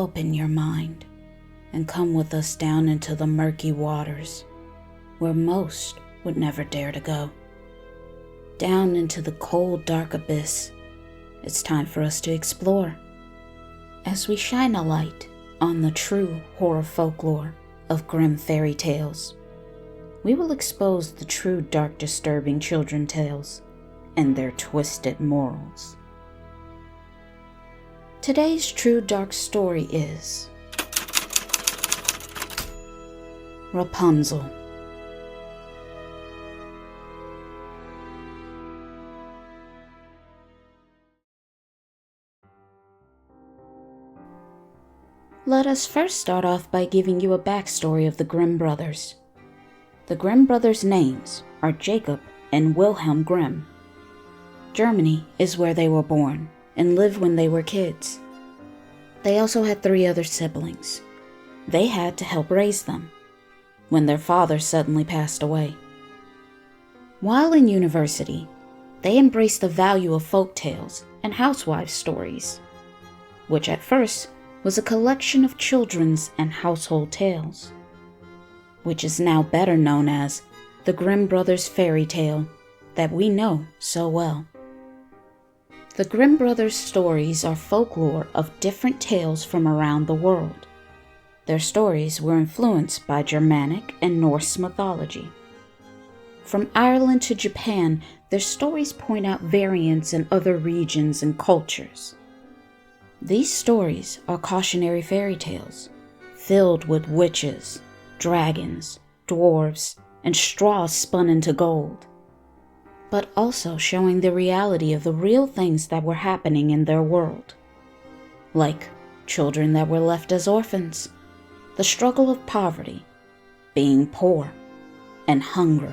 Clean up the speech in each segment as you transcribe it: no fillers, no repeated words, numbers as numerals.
Open your mind and come with us down into the murky waters where most would never dare to go. Down into the cold, dark abyss. It's time for us to explore as we shine a light on the true horror folklore of Grimm fairy tales. We will expose the true dark, disturbing children tales and their twisted morals. Today's true dark story is Rapunzel. Let us first start off by giving you a backstory of the Grimm Brothers. The Grimm Brothers' names are Jacob and Wilhelm Grimm. Germany is where they were born and lived when they were kids. They also had 3 other siblings. They had to help raise them when their father suddenly passed away. While in university, they embraced the value of folk tales and housewives' stories, which at first was a collection of children's and household tales, which is now better known as the Grimm Brothers fairy tale that we know so well. The Grimm Brothers stories are folklore of different tales from around the world. Their stories were influenced by Germanic and Norse mythology. From Ireland to Japan, their stories point out variants in other regions and cultures. These stories are cautionary fairy tales, filled with witches, dragons, dwarves, and straw spun into gold, but also showing the reality of the real things that were happening in their world, like children that were left as orphans, the struggle of poverty, being poor, and hunger.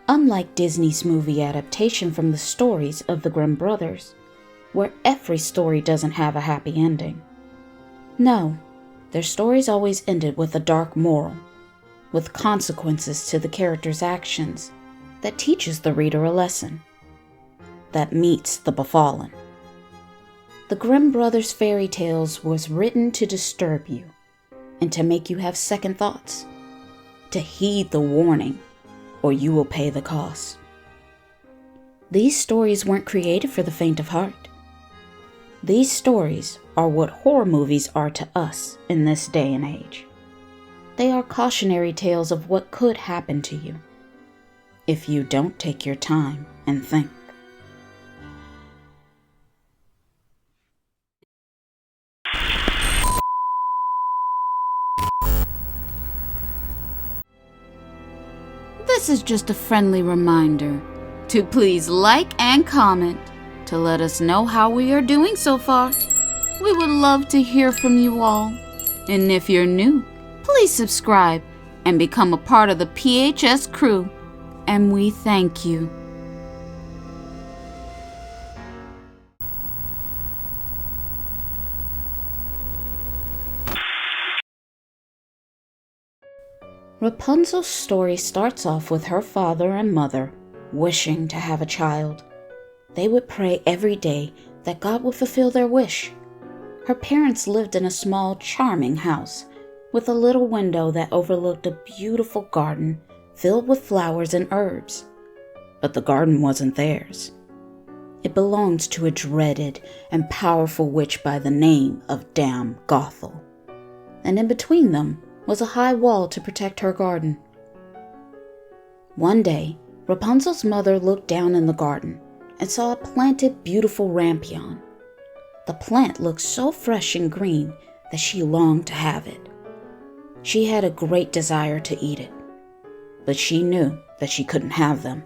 Unlike Disney's movie adaptation from the stories of the Grimm Brothers, where every story doesn't have a happy ending. No, their stories always ended with a dark moral, with consequences to the characters' actions that teaches the reader a lesson, that meets the befallen. The Grimm Brothers fairy tales was written to disturb you and to make you have second thoughts, to heed the warning, or you will pay the cost. These stories weren't created for the faint of heart. These stories are what horror movies are to us in this day and age. They are cautionary tales of what could happen to you if you don't take your time and think. This is just a friendly reminder to please like and comment to let us know how we are doing so far. We would love to hear from you all. And if you're new, please subscribe and become a part of the PHS crew. And we thank you. Rapunzel's story starts off with her father and mother wishing to have a child. They would pray every day that God would fulfill their wish. Her parents lived in a small, charming house with a little window that overlooked a beautiful garden filled with flowers and herbs. But the garden wasn't theirs. It belonged to a dreaded and powerful witch by the name of Dame Gothel. And in between them was a high wall to protect her garden. One day, Rapunzel's mother looked down in the garden and saw a planted, beautiful rampion. The plant looked so fresh and green that she longed to have it. She had a great desire to eat it, but she knew that she couldn't have them,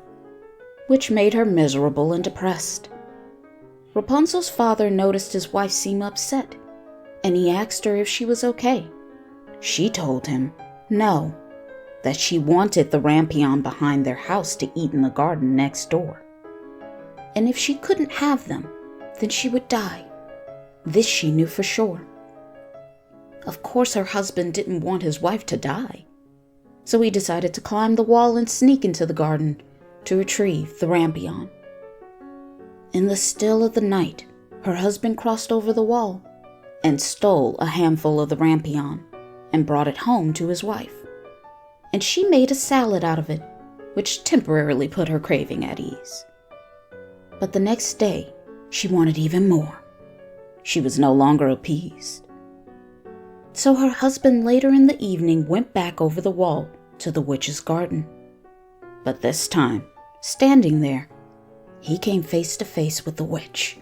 which made her miserable and depressed. Rapunzel's father noticed his wife seemed upset, and he asked her if she was okay. She told him no, that she wanted the rampion behind their house to eat in the garden next door. And if she couldn't have them, then she would die. This she knew for sure. Of course, her husband didn't want his wife to die, so he decided to climb the wall and sneak into the garden to retrieve the rampion. In the still of the night, her husband crossed over the wall and stole a handful of the rampion and brought it home to his wife. And she made a salad out of it, which temporarily put her craving at ease. But the next day, she wanted even more. She was no longer appeased. So her husband later in the evening went back over the wall to the witch's garden. But this time, standing there, he came face to face with the witch.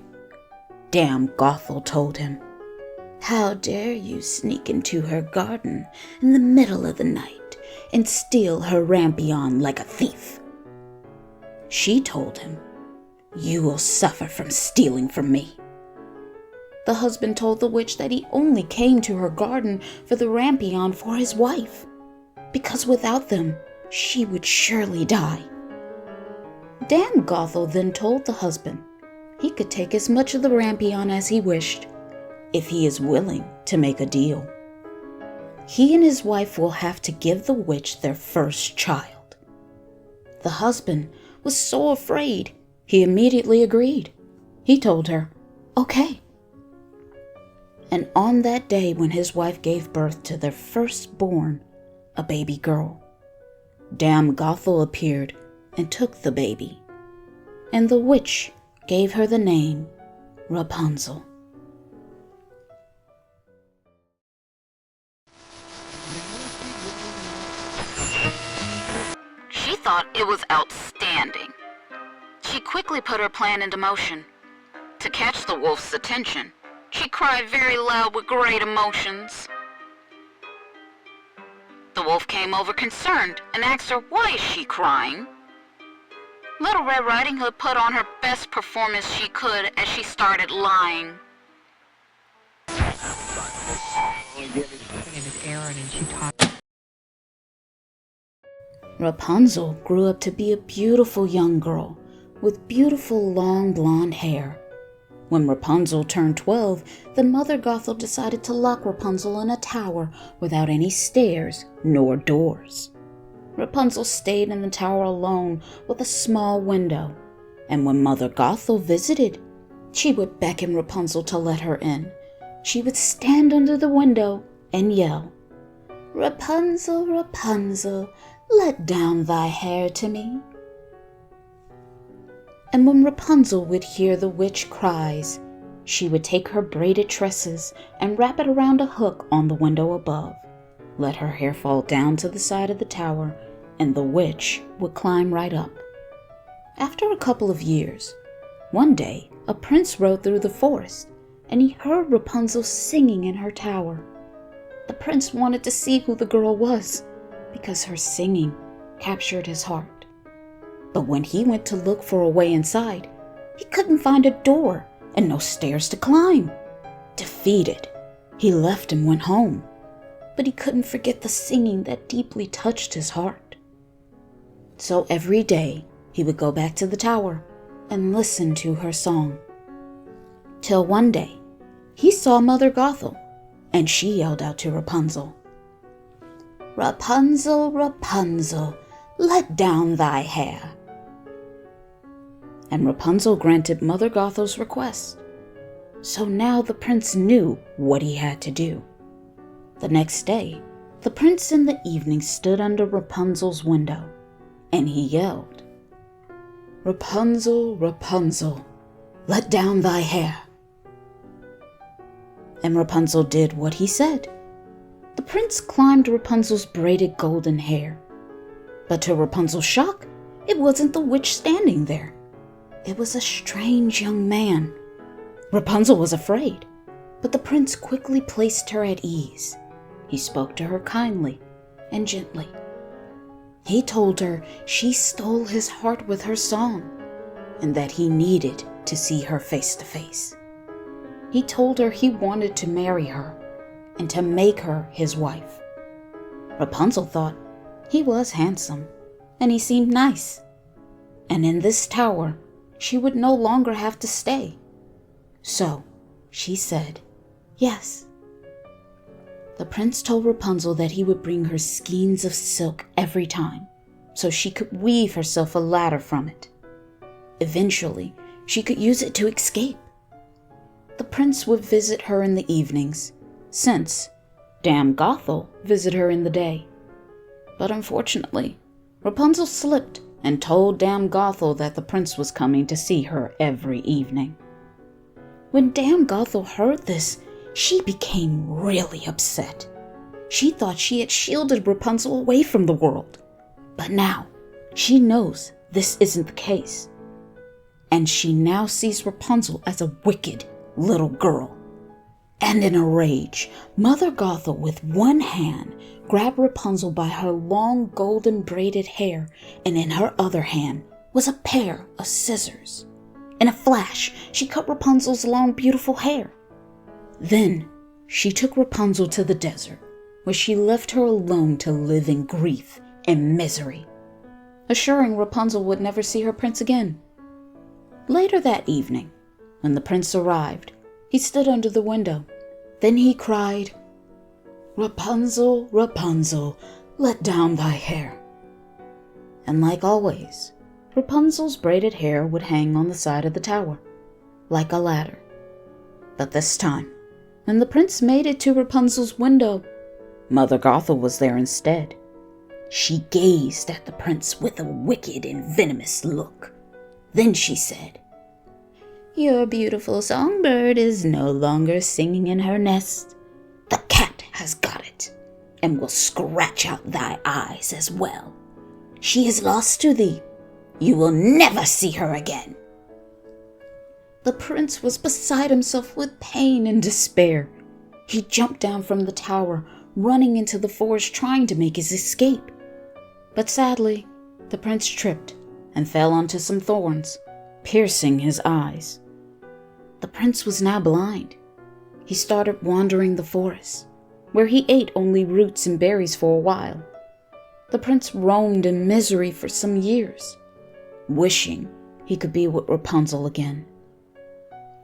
Damn Gothel told him, "How dare you sneak into her garden in the middle of the night and steal her rampion like a thief?" She told him, "You will suffer from stealing from me." The husband told the witch that he only came to her garden for the rampion for his wife, because without them, she would surely die. Dan Gothel then told the husband he could take as much of the rampion as he wished, if he is willing to make a deal. He and his wife will have to give the witch their first child. The husband was so afraid, he immediately agreed. He told her, "Okay." And on that day when his wife gave birth to their firstborn, a baby girl, Dame Gothel appeared and took the baby, and the witch gave her the name Rapunzel. She thought it was outstanding. She quickly put her plan into motion. To catch the wolf's attention, she cried very loud with great emotions. The wolf came over concerned and asked her, "Why is she crying?" Little Red Riding Hood put on her best performance she could as she started lying. Rapunzel grew up to be a beautiful young girl with beautiful long blonde hair. When Rapunzel turned 12, the mother Gothel decided to lock Rapunzel in a tower without any stairs nor doors. Rapunzel stayed in the tower alone with a small window, and when Mother Gothel visited, she would beckon Rapunzel to let her in. She would stand under the window and yell, "Rapunzel, Rapunzel, let down thy hair to me." And when Rapunzel would hear the witch cries, she would take her braided tresses and wrap it around a hook on the window above, let her hair fall down to the side of the tower, and the witch would climb right up. After a couple of years, one day a prince rode through the forest, and he heard Rapunzel singing in her tower. The prince wanted to see who the girl was, because her singing captured his heart. But when he went to look for a way inside, he couldn't find a door and no stairs to climb. Defeated, he left and went home, but he couldn't forget the singing that deeply touched his heart. So every day, he would go back to the tower and listen to her song. Till one day, he saw Mother Gothel, and she yelled out to Rapunzel, "Rapunzel, Rapunzel, let down thy hair." And Rapunzel granted Mother Gothel's request. So now the prince knew what he had to do. The next day, the prince in the evening stood under Rapunzel's window, and he yelled, "Rapunzel, Rapunzel, let down thy hair." And Rapunzel did what he said. The prince climbed Rapunzel's braided golden hair. But to Rapunzel's shock, it wasn't the witch standing there. It was a strange young man. Rapunzel was afraid, but the prince quickly placed her at ease. He spoke to her kindly and gently. He told her she stole his heart with her song, and that he needed to see her face to face. He told her he wanted to marry her and to make her his wife. Rapunzel thought he was handsome, and he seemed nice. And in this tower, she would no longer have to stay. So she said, yes. The prince told Rapunzel that he would bring her skeins of silk every time, so she could weave herself a ladder from it. Eventually, she could use it to escape. The prince would visit her in the evenings, since Dame Gothel visited her in the day. But unfortunately, Rapunzel slipped and told Dame Gothel that the prince was coming to see her every evening. When Dame Gothel heard this, she became really upset. She thought she had shielded Rapunzel away from the world, but now she knows this isn't the case. And she now sees Rapunzel as a wicked little girl. And in a rage, Mother Gothel with one hand grabbed Rapunzel by her long golden braided hair, and in her other hand was a pair of scissors. In a flash, she cut Rapunzel's long beautiful hair. Then she took Rapunzel to the desert, where she left her alone to live in grief and misery, assuring Rapunzel would never see her prince again. Later that evening, when the prince arrived, he stood under the window. Then he cried, "Rapunzel, Rapunzel, let down thy hair." And like always, Rapunzel's braided hair would hang on the side of the tower, like a ladder. But this time, when the prince made it to Rapunzel's window, Mother Gothel was there instead. She gazed at the prince with a wicked and venomous look. Then she said, "Your beautiful songbird is no longer singing in her nest. The cat has got it, and will scratch out thy eyes as well. She is lost to thee. You will never see her again." The prince was beside himself with pain and despair. He jumped down from the tower, running into the forest trying to make his escape. But sadly, the prince tripped and fell onto some thorns, piercing his eyes. The prince was now blind. He started wandering the forest, where he ate only roots and berries for a while. The prince roamed in misery for some years, wishing he could be with Rapunzel again.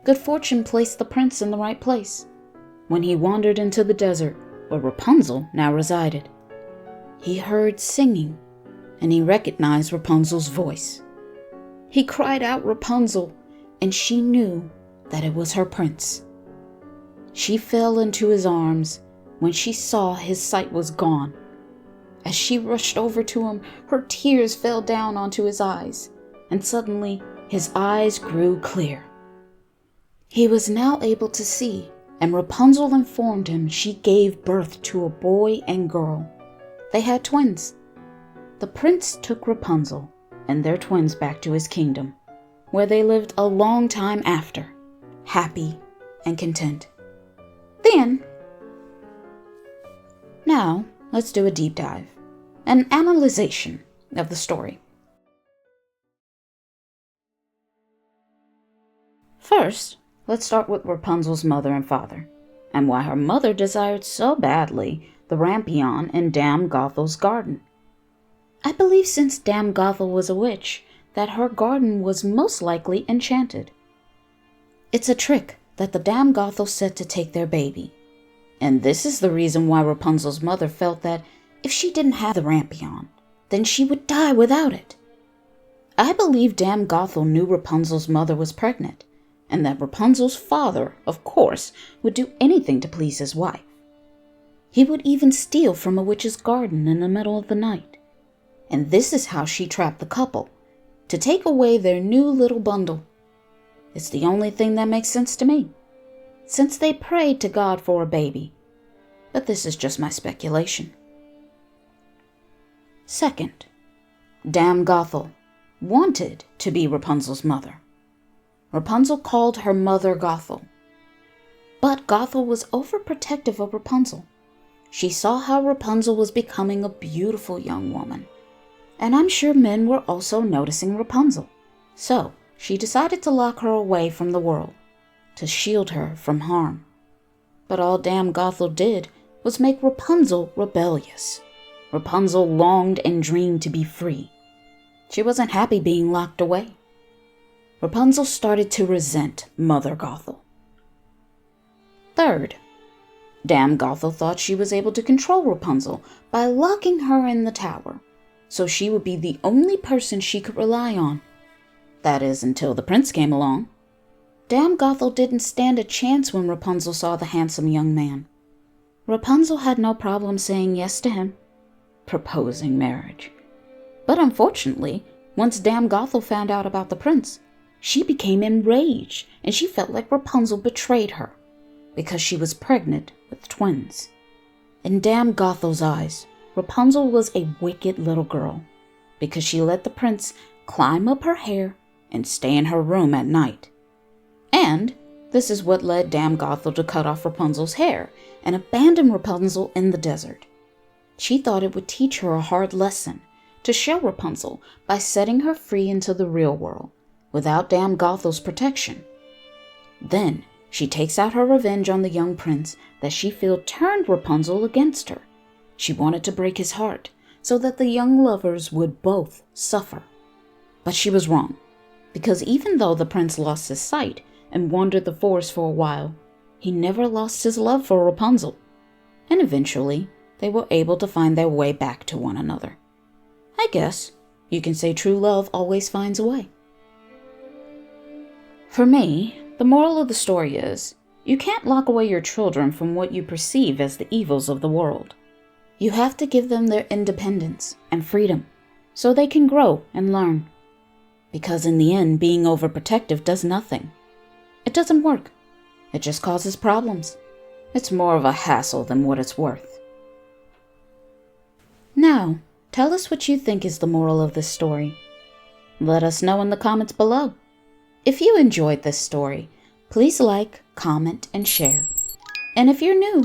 Good fortune placed the prince in the right place, when he wandered into the desert where Rapunzel now resided. He heard singing, and he recognized Rapunzel's voice. He cried out Rapunzel, and she knew that it was her prince. She fell into his arms when she saw his sight was gone. As she rushed over to him, her tears fell down onto his eyes, and suddenly his eyes grew clear. He was now able to see, and Rapunzel informed him she gave birth to a boy and girl. They had twins. The prince took Rapunzel and their twins back to his kingdom, where they lived a long time after, happy and content. The end. Now, let's do a deep dive, an analyzation of the story. First, let's start with Rapunzel's mother and father, and why her mother desired so badly the rampion in Dame Gothel's garden. I believe since Dame Gothel was a witch, that her garden was most likely enchanted. It's a trick that the Dame Gothel set to take their baby, and this is the reason why Rapunzel's mother felt that if she didn't have the rampion, then she would die without it. I believe Dame Gothel knew Rapunzel's mother was pregnant, and that Rapunzel's father, of course, would do anything to please his wife. He would even steal from a witch's garden in the middle of the night. And this is how she trapped the couple, to take away their new little bundle. It's the only thing that makes sense to me, since they prayed to God for a baby. But this is just my speculation. Second, Dame Gothel wanted to be Rapunzel's mother. Rapunzel called her mother Gothel. But Gothel was overprotective of Rapunzel. She saw how Rapunzel was becoming a beautiful young woman, and I'm sure men were also noticing Rapunzel. So she decided to lock her away from the world, to shield her from harm. But all Dame Gothel did was make Rapunzel rebellious. Rapunzel longed and dreamed to be free. She wasn't happy being locked away. Rapunzel started to resent Mother Gothel. Third, Dame Gothel thought she was able to control Rapunzel by locking her in the tower, so she would be the only person she could rely on. That is, until the prince came along. Dame Gothel didn't stand a chance when Rapunzel saw the handsome young man. Rapunzel had no problem saying yes to him, proposing marriage. But unfortunately, once Dame Gothel found out about the prince, she became enraged and she felt like Rapunzel betrayed her because she was pregnant with twins. In Dame Gothel's eyes, Rapunzel was a wicked little girl because she let the prince climb up her hair and stay in her room at night. And this is what led Dame Gothel to cut off Rapunzel's hair and abandon Rapunzel in the desert. She thought it would teach her a hard lesson to show Rapunzel by setting her free into the real world without Dame Gothel's protection. Then she takes out her revenge on the young prince that she felt turned Rapunzel against her. She wanted to break his heart so that the young lovers would both suffer. But she was wrong, because even though the prince lost his sight and wandered the forest for a while, he never lost his love for Rapunzel, and eventually they were able to find their way back to one another. I guess you can say true love always finds a way. For me, the moral of the story is, you can't lock away your children from what you perceive as the evils of the world. You have to give them their independence and freedom so they can grow and learn. Because in the end, being overprotective does nothing. It doesn't work. It just causes problems. It's more of a hassle than what it's worth. Now, tell us what you think is the moral of this story. Let us know in the comments below. If you enjoyed this story, please like, comment, and share. And if you're new,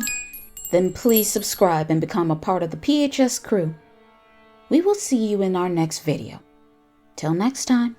then please subscribe and become a part of the PHS crew. We will see you in our next video. Till next time.